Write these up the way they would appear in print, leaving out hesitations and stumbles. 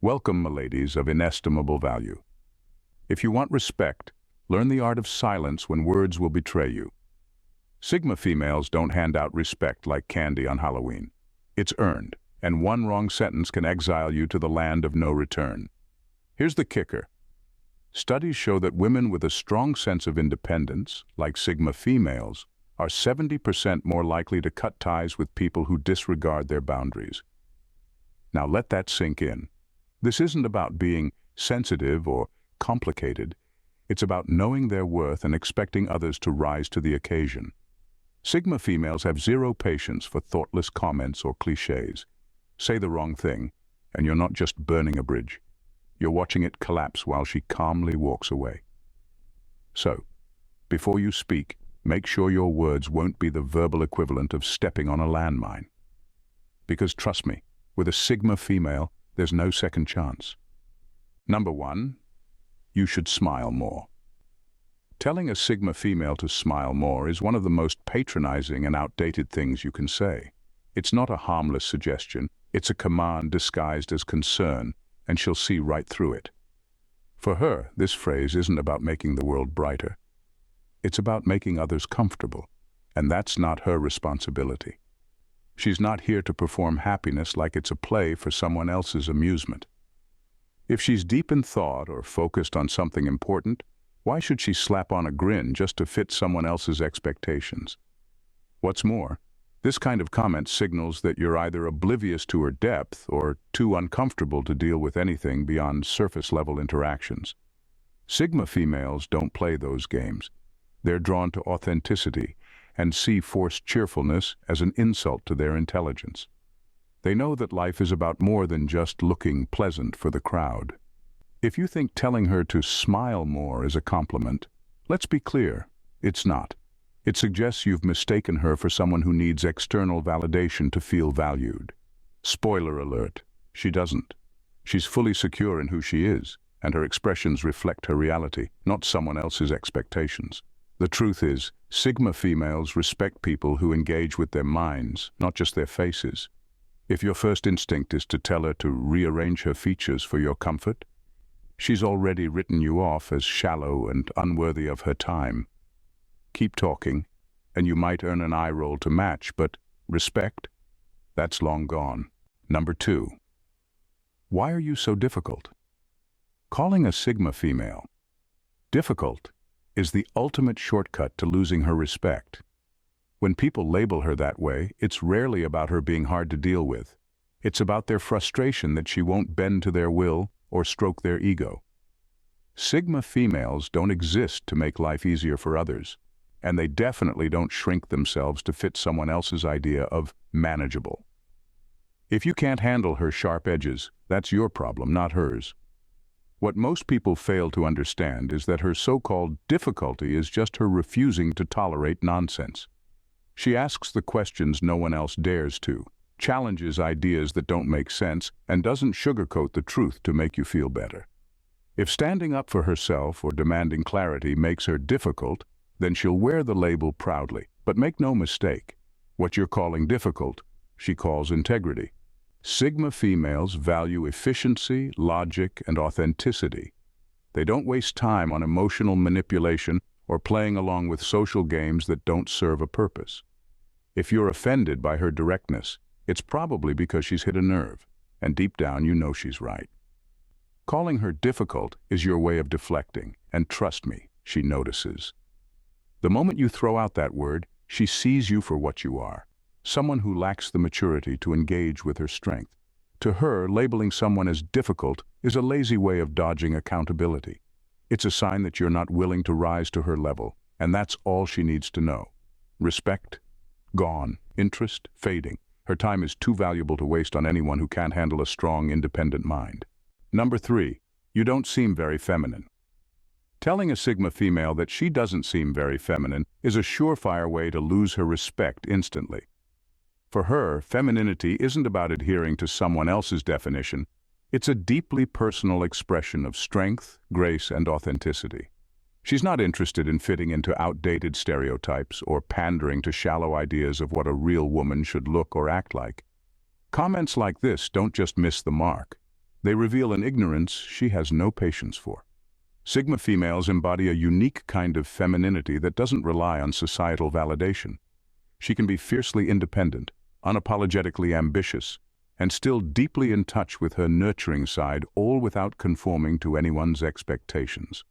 Welcome, miladies of inestimable value. If you want respect, learn the art of silence when words will betray you. Sigma females don't hand out respect like candy on Halloween. It's earned, and one wrong sentence can exile you to the land of no return. Here's the kicker. Studies show that women with a strong sense of independence, like Sigma females, are 70% more likely to cut ties with people who disregard their boundaries. Now let that sink in. This isn't about being sensitive or complicated. It's about knowing their worth and expecting others to rise to the occasion. Sigma females have zero patience for thoughtless comments or cliches. Say the wrong thing, and you're not just burning a bridge. You're watching it collapse while she calmly walks away. So, before you speak, make sure your words won't be the verbal equivalent of stepping on a landmine. Because trust me, with a Sigma female, there's no second chance. Number 1, you should smile more. Telling a Sigma female to smile more is one of the most patronizing and outdated things you can say. It's not a harmless suggestion, it's a command disguised as concern, and she'll see right through it. For her, this phrase isn't about making the world brighter. It's about making others comfortable, and that's not her responsibility. She's not here to perform happiness like it's a play for someone else's amusement. If she's deep in thought or focused on something important, why should she slap on a grin just to fit someone else's expectations? What's more, this kind of comment signals that you're either oblivious to her depth or too uncomfortable to deal with anything beyond surface-level interactions. Sigma females don't play those games. They're drawn to authenticity and see forced cheerfulness as an insult to their intelligence. They know that life is about more than just looking pleasant for the crowd. If you think telling her to smile more is a compliment, let's be clear, it's not. It suggests you've mistaken her for someone who needs external validation to feel valued. Spoiler alert, she doesn't. She's fully secure in who she is, and her expressions reflect her reality, not someone else's expectations. The truth is, Sigma females respect people who engage with their minds, not just their faces. If your first instinct is to tell her to rearrange her features for your comfort, she's already written you off as shallow and unworthy of her time. Keep talking, and you might earn an eye roll to match, but respect? That's long gone. Number 2. Why are you so difficult? Calling a Sigma female difficult is the ultimate shortcut to losing her respect. When people label her that way, it's rarely about her being hard to deal with. It's about their frustration that she won't bend to their will or stroke their ego. Sigma females don't exist to make life easier for others, and they definitely don't shrink themselves to fit someone else's idea of manageable. If you can't handle her sharp edges, that's your problem, not hers. What most people fail to understand is that her so-called difficulty is just her refusing to tolerate nonsense. She asks the questions no one else dares to, challenges ideas that don't make sense, and doesn't sugarcoat the truth to make you feel better. If standing up for herself or demanding clarity makes her difficult, then she'll wear the label proudly. But make no mistake, what you're calling difficult, she calls integrity. Sigma females value efficiency, logic, and authenticity. They don't waste time on emotional manipulation or playing along with social games that don't serve a purpose. If you're offended by her directness, it's probably because she's hit a nerve, and deep down you know she's right. Calling her difficult is your way of deflecting, and trust me, she notices. The moment you throw out that word, she sees you for what you are, someone who lacks the maturity to engage with her strength. To her, labeling someone as difficult is a lazy way of dodging accountability. It's a sign that you're not willing to rise to her level, and that's all she needs to know. Respect? Gone. Interest? Fading. Her time is too valuable to waste on anyone who can't handle a strong, independent mind. Number 3, you don't seem very feminine. Telling a Sigma female that she doesn't seem very feminine is a surefire way to lose her respect instantly. For her, femininity isn't about adhering to someone else's definition. It's a deeply personal expression of strength, grace, and authenticity. She's not interested in fitting into outdated stereotypes or pandering to shallow ideas of what a real woman should look or act like. Comments like this don't just miss the mark. They reveal an ignorance she has no patience for. Sigma females embody a unique kind of femininity that doesn't rely on societal validation. She can be fiercely independent, unapologetically ambitious, and still deeply in touch with her nurturing side, all without conforming to anyone's expectations.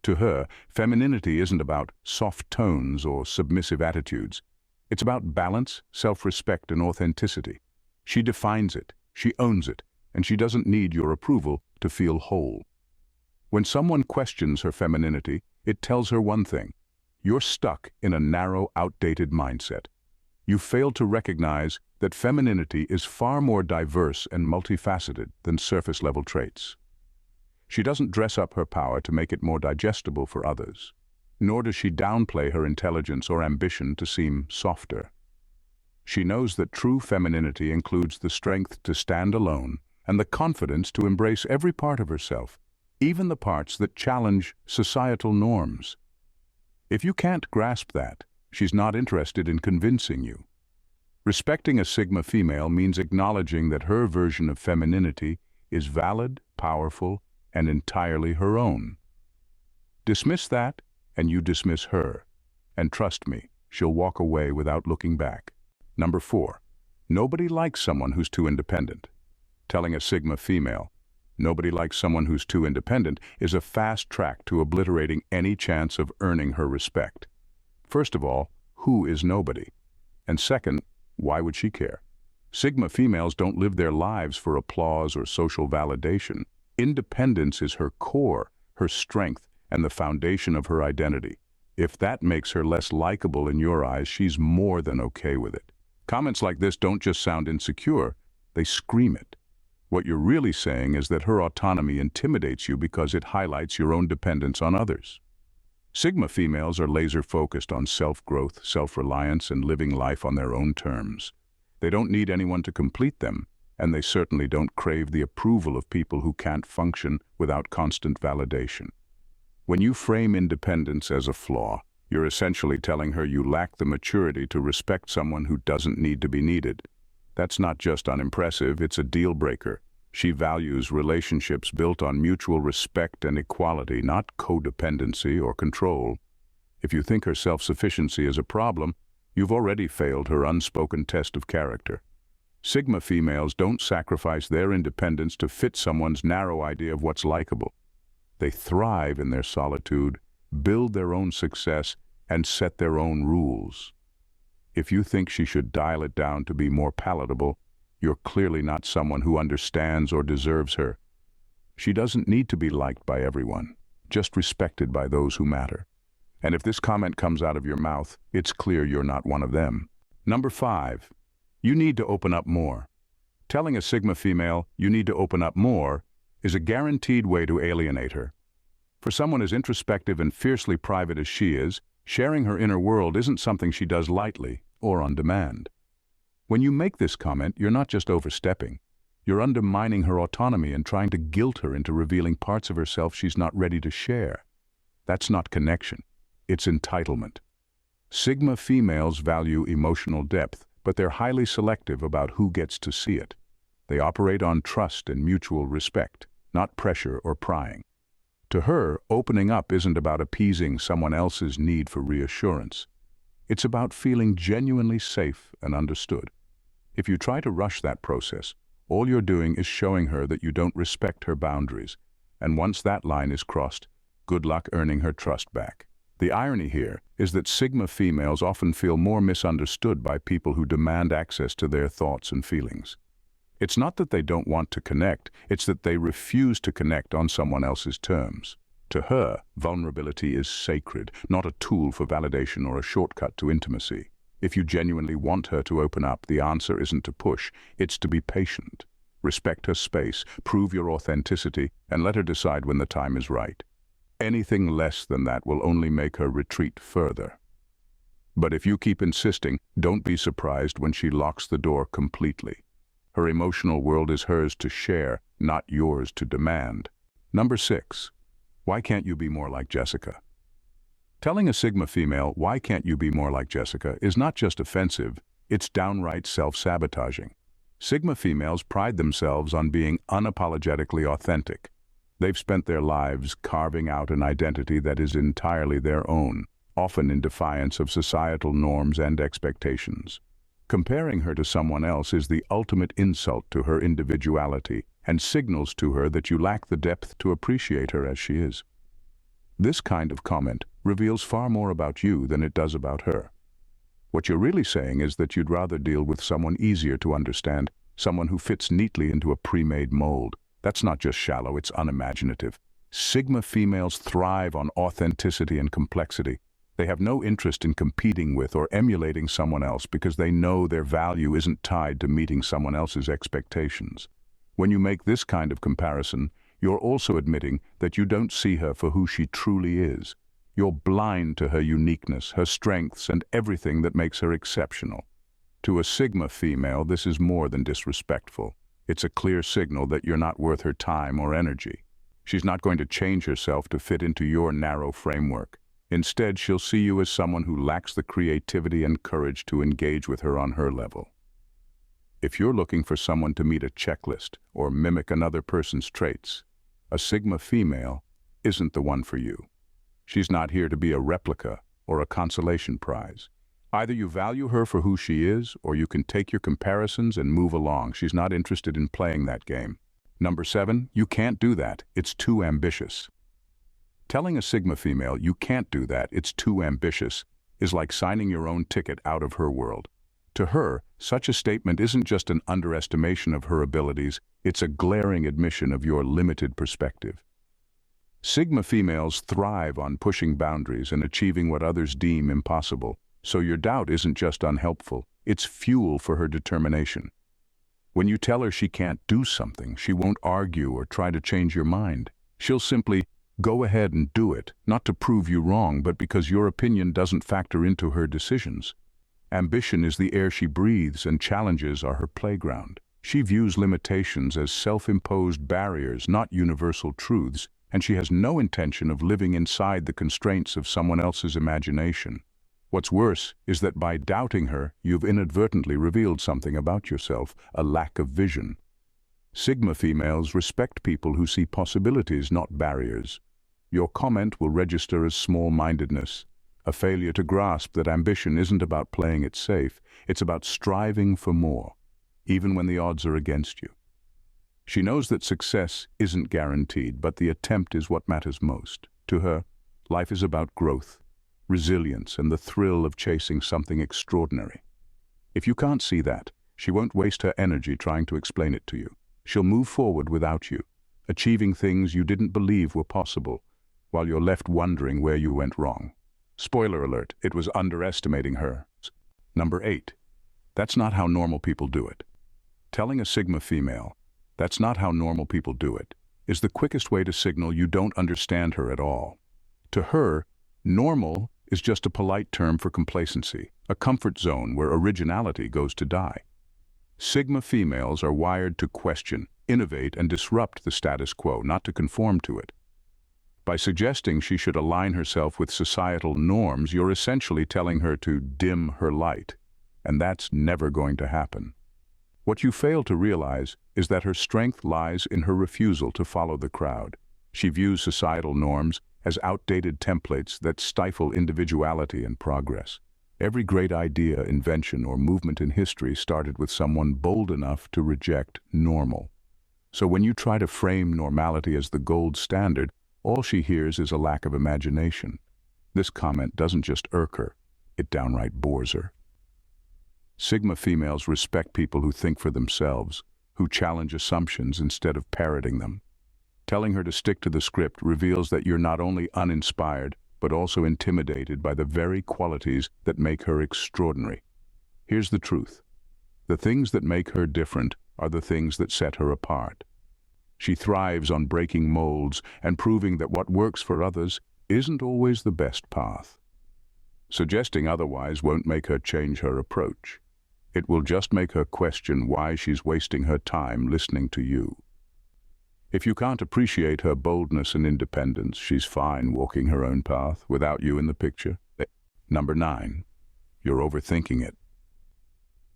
To her, femininity isn't about soft tones or submissive attitudes. It's about balance, self-respect, and authenticity. She defines it, she owns it, and she doesn't need your approval to feel whole. When someone questions her femininity, it tells her one thing: you're stuck in a narrow, outdated mindset. You fail to recognize that femininity is far more diverse and multifaceted than surface-level traits. She doesn't dress up her power to make it more digestible for others, nor does she downplay her intelligence or ambition to seem softer. She knows that true femininity includes the strength to stand alone and the confidence to embrace every part of herself, even the parts that challenge societal norms. If you can't grasp that, she's not interested in convincing you. Respecting a Sigma female means acknowledging that her version of femininity is valid, powerful, and entirely her own. Dismiss that, and you dismiss her. And trust me, she'll walk away without looking back. Number 4. Nobody likes someone who's too independent. Telling a Sigma female, nobody likes someone who's too independent, is a fast track to obliterating any chance of earning her respect. First of all, who is nobody? And second, why would she care? Sigma females don't live their lives for applause or social validation. Independence is her core, her strength, and the foundation of her identity. If that makes her less likable in your eyes, she's more than okay with it. Comments like this don't just sound insecure, they scream it. What you're really saying is that her autonomy intimidates you because it highlights your own dependence on others. Sigma females are laser-focused on self-growth, self-reliance, and living life on their own terms. They don't need anyone to complete them, and they certainly don't crave the approval of people who can't function without constant validation. When you frame independence as a flaw, you're essentially telling her you lack the maturity to respect someone who doesn't need to be needed. That's not just unimpressive, it's a deal breaker. She values relationships built on mutual respect and equality, not codependency or control. If you think her self-sufficiency is a problem, you've already failed her unspoken test of character. Sigma females don't sacrifice their independence to fit someone's narrow idea of what's likable. They thrive in their solitude, build their own success, and set their own rules. If you think she should dial it down to be more palatable, you're clearly not someone who understands or deserves her. She doesn't need to be liked by everyone, just respected by those who matter. And if this comment comes out of your mouth, it's clear you're not one of them. Number 5. You need to open up more. Telling a Sigma female you need to open up more is a guaranteed way to alienate her. For someone as introspective and fiercely private as she is, sharing her inner world isn't something she does lightly or on demand. When you make this comment, you're not just overstepping. You're undermining her autonomy and trying to guilt her into revealing parts of herself she's not ready to share. That's not connection. It's entitlement. Sigma females value emotional depth, but they're highly selective about who gets to see it. They operate on trust and mutual respect, not pressure or prying. To her, opening up isn't about appeasing someone else's need for reassurance. It's about feeling genuinely safe and understood. If you try to rush that process, all you're doing is showing her that you don't respect her boundaries, and once that line is crossed, good luck earning her trust back. The irony here is that Sigma females often feel more misunderstood by people who demand access to their thoughts and feelings. It's not that they don't want to connect, it's that they refuse to connect on someone else's terms. To her, vulnerability is sacred, not a tool for validation or a shortcut to intimacy. If you genuinely want her to open up, the answer isn't to push, it's to be patient. Respect her space, prove your authenticity, and let her decide when the time is right. Anything less than that will only make her retreat further. But if you keep insisting, don't be surprised when she locks the door completely. Her emotional world is hers to share, not yours to demand. Number 6. Why can't you be more like Jessica? Telling a Sigma female, why can't you be more like Jessica, is not just offensive, it's downright self-sabotaging. Sigma females pride themselves on being unapologetically authentic. They've spent their lives carving out an identity that is entirely their own, often in defiance of societal norms and expectations. Comparing her to someone else is the ultimate insult to her individuality and signals to her that you lack the depth to appreciate her as she is. This kind of comment reveals far more about you than it does about her. What you're really saying is that you'd rather deal with someone easier to understand, someone who fits neatly into a pre-made mold. That's not just shallow, it's unimaginative. Sigma females thrive on authenticity and complexity. They have no interest in competing with or emulating someone else because they know their value isn't tied to meeting someone else's expectations. When you make this kind of comparison, you're also admitting that you don't see her for who she truly is. You're blind to her uniqueness, her strengths, and everything that makes her exceptional. To a Sigma female, this is more than disrespectful. It's a clear signal that you're not worth her time or energy. She's not going to change herself to fit into your narrow framework. Instead, she'll see you as someone who lacks the creativity and courage to engage with her on her level. If you're looking for someone to meet a checklist or mimic another person's traits, a Sigma female isn't the one for you. She's not here to be a replica or a consolation prize. Either you value her for who she is, or you can take your comparisons and move along. She's not interested in playing that game. Number 7, you can't do that. It's too ambitious. Telling a Sigma female you can't do that, it's too ambitious, is like signing your own ticket out of her world. To her, such a statement isn't just an underestimation of her abilities, it's a glaring admission of your limited perspective. Sigma females thrive on pushing boundaries and achieving what others deem impossible, so your doubt isn't just unhelpful, it's fuel for her determination. When you tell her she can't do something, she won't argue or try to change your mind. She'll simply go ahead and do it, not to prove you wrong, but because your opinion doesn't factor into her decisions. Ambition is the air she breathes, and challenges are her playground. She views limitations as self-imposed barriers, not universal truths, and she has no intention of living inside the constraints of someone else's imagination. What's worse is that by doubting her, you've inadvertently revealed something about yourself, a lack of vision. Sigma females respect people who see possibilities, not barriers. Your comment will register as small-mindedness, a failure to grasp that ambition isn't about playing it safe, it's about striving for more, even when the odds are against you. She knows that success isn't guaranteed, but the attempt is what matters most. To her, life is about growth, resilience, and the thrill of chasing something extraordinary. If you can't see that, she won't waste her energy trying to explain it to you. She'll move forward without you, achieving things you didn't believe were possible, while you're left wondering where you went wrong. Spoiler alert, it was underestimating her. Number 8. That's not how normal people do it. Telling a Sigma female, "That's not how normal people do it," is the quickest way to signal you don't understand her at all. To her, normal is just a polite term for complacency, a comfort zone where originality goes to die. Sigma females are wired to question, innovate, and disrupt the status quo, not to conform to it. By suggesting she should align herself with societal norms, you're essentially telling her to dim her light, and that's never going to happen. What you fail to realize is that her strength lies in her refusal to follow the crowd. She views societal norms as outdated templates that stifle individuality and progress. Every great idea, invention, or movement in history started with someone bold enough to reject normal. So when you try to frame normality as the gold standard, all she hears is a lack of imagination. This comment doesn't just irk her, it downright bores her. Sigma females respect people who think for themselves, who challenge assumptions instead of parroting them. Telling her to stick to the script reveals that you're not only uninspired, but also intimidated by the very qualities that make her extraordinary. Here's the truth. The things that make her different are the things that set her apart. She thrives on breaking molds and proving that what works for others isn't always the best path. Suggesting otherwise won't make her change her approach. It will just make her question why she's wasting her time listening to you. If you can't appreciate her boldness and independence, she's fine walking her own path without you in the picture. Number 9, you're overthinking it.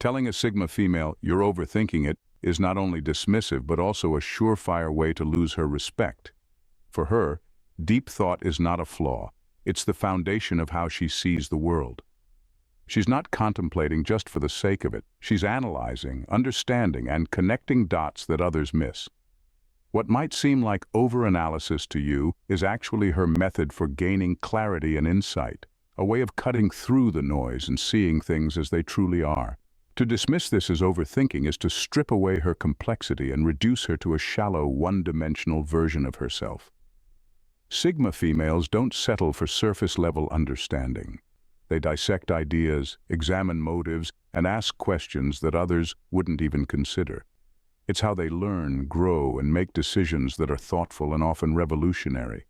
Telling a Sigma female you're overthinking it is not only dismissive but also a surefire way to lose her respect. For her, deep thought is not a flaw. It's the foundation of how she sees the world. She's not contemplating just for the sake of it. She's analyzing, understanding, and connecting dots that others miss. What might seem like overanalysis to you is actually her method for gaining clarity and insight, a way of cutting through the noise and seeing things as they truly are. To dismiss this as overthinking is to strip away her complexity and reduce her to a shallow, one-dimensional version of herself. Sigma females don't settle for surface-level understanding. They dissect ideas, examine motives, and ask questions that others wouldn't even consider. It's how they learn, grow, and make decisions that are thoughtful and often revolutionary.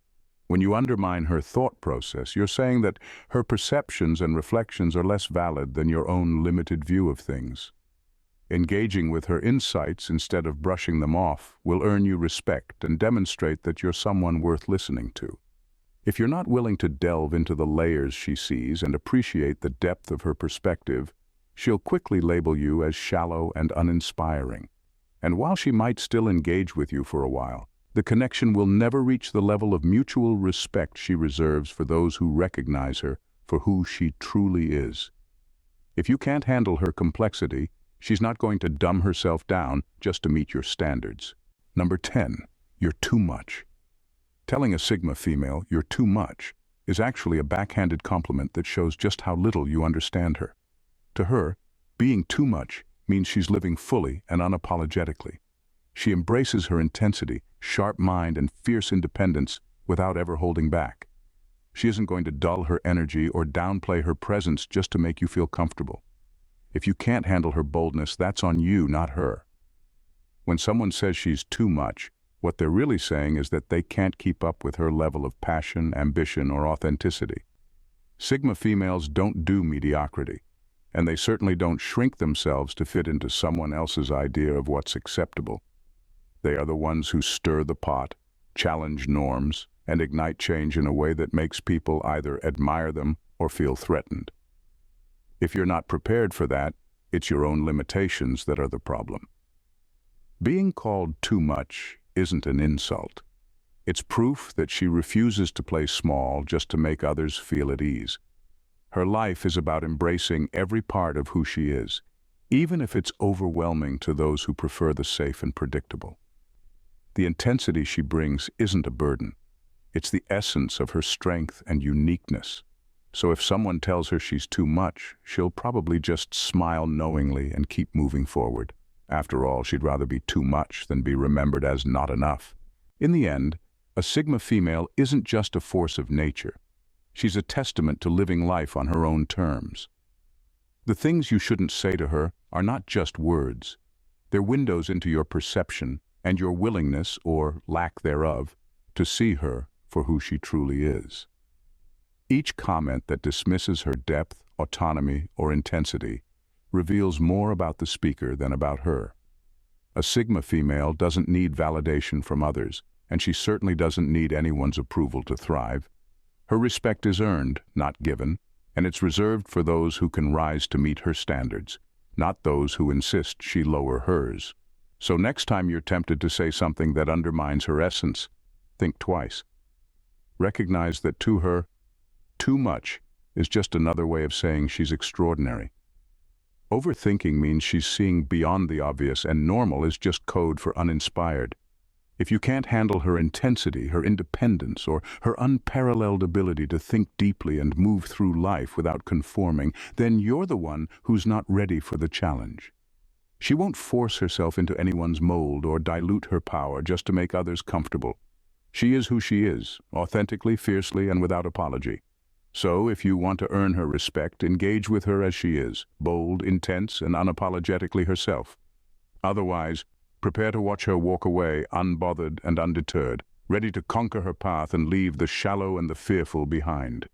When you undermine her thought process, you're saying that her perceptions and reflections are less valid than your own limited view of things. Engaging with her insights instead of brushing them off will earn you respect and demonstrate that you're someone worth listening to. If you're not willing to delve into the layers she sees and appreciate the depth of her perspective, she'll quickly label you as shallow and uninspiring. And while she might still engage with you for a while, the connection will never reach the level of mutual respect she reserves for those who recognize her for who she truly is. If you can't handle her complexity, she's not going to dumb herself down just to meet your standards. Number 10, you're too much. Telling a Sigma female you're too much is actually a backhanded compliment that shows just how little you understand her. To her, being too much means she's living fully and unapologetically. She embraces her intensity, sharp mind, and fierce independence without ever holding back. She isn't going to dull her energy or downplay her presence just to make you feel comfortable. If you can't handle her boldness, that's on you, not her. When someone says she's too much, what they're really saying is that they can't keep up with her level of passion, ambition, or authenticity. Sigma females don't do mediocrity, and they certainly don't shrink themselves to fit into someone else's idea of what's acceptable. They are the ones who stir the pot, challenge norms, and ignite change in a way that makes people either admire them or feel threatened. If you're not prepared for that, it's your own limitations that are the problem. Being called too much isn't an insult. It's proof that she refuses to play small just to make others feel at ease. Her life is about embracing every part of who she is, even if it's overwhelming to those who prefer the safe and predictable. The intensity she brings isn't a burden. It's the essence of her strength and uniqueness. So if someone tells her she's too much, she'll probably just smile knowingly and keep moving forward. After all, she'd rather be too much than be remembered as not enough. In the end, a Sigma female isn't just a force of nature. She's a testament to living life on her own terms. The things you shouldn't say to her are not just words. They're windows into your perception and your willingness, or lack thereof, to see her for who she truly is. Each comment that dismisses her depth, autonomy, or intensity reveals more about the speaker than about her. A Sigma female doesn't need validation from others, and she certainly doesn't need anyone's approval to thrive. Her respect is earned, not given, and it's reserved for those who can rise to meet her standards, not those who insist she lower hers. So next time you're tempted to say something that undermines her essence, think twice. Recognize that to her, too much is just another way of saying she's extraordinary. Overthinking means she's seeing beyond the obvious, and normal is just code for uninspired. If you can't handle her intensity, her independence, or her unparalleled ability to think deeply and move through life without conforming, then you're the one who's not ready for the challenge. She won't force herself into anyone's mold or dilute her power just to make others comfortable. She is who she is, authentically, fiercely, and without apology. So, if you want to earn her respect, engage with her as she is, bold, intense, and unapologetically herself. Otherwise, prepare to watch her walk away, unbothered and undeterred, ready to conquer her path and leave the shallow and the fearful behind.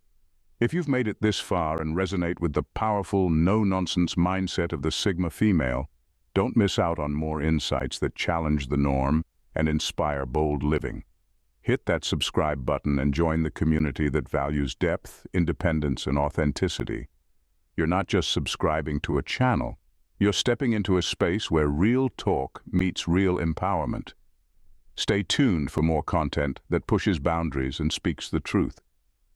If you've made it this far and resonate with the powerful, no-nonsense mindset of the Sigma female, don't miss out on more insights that challenge the norm and inspire bold living. Hit that subscribe button and join the community that values depth, independence, and authenticity. You're not just subscribing to a channel, You're stepping into a space where real talk meets real empowerment. Stay tuned for more content that pushes boundaries and speaks the truth.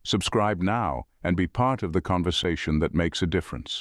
Subscribe now and be part of the conversation that makes a difference.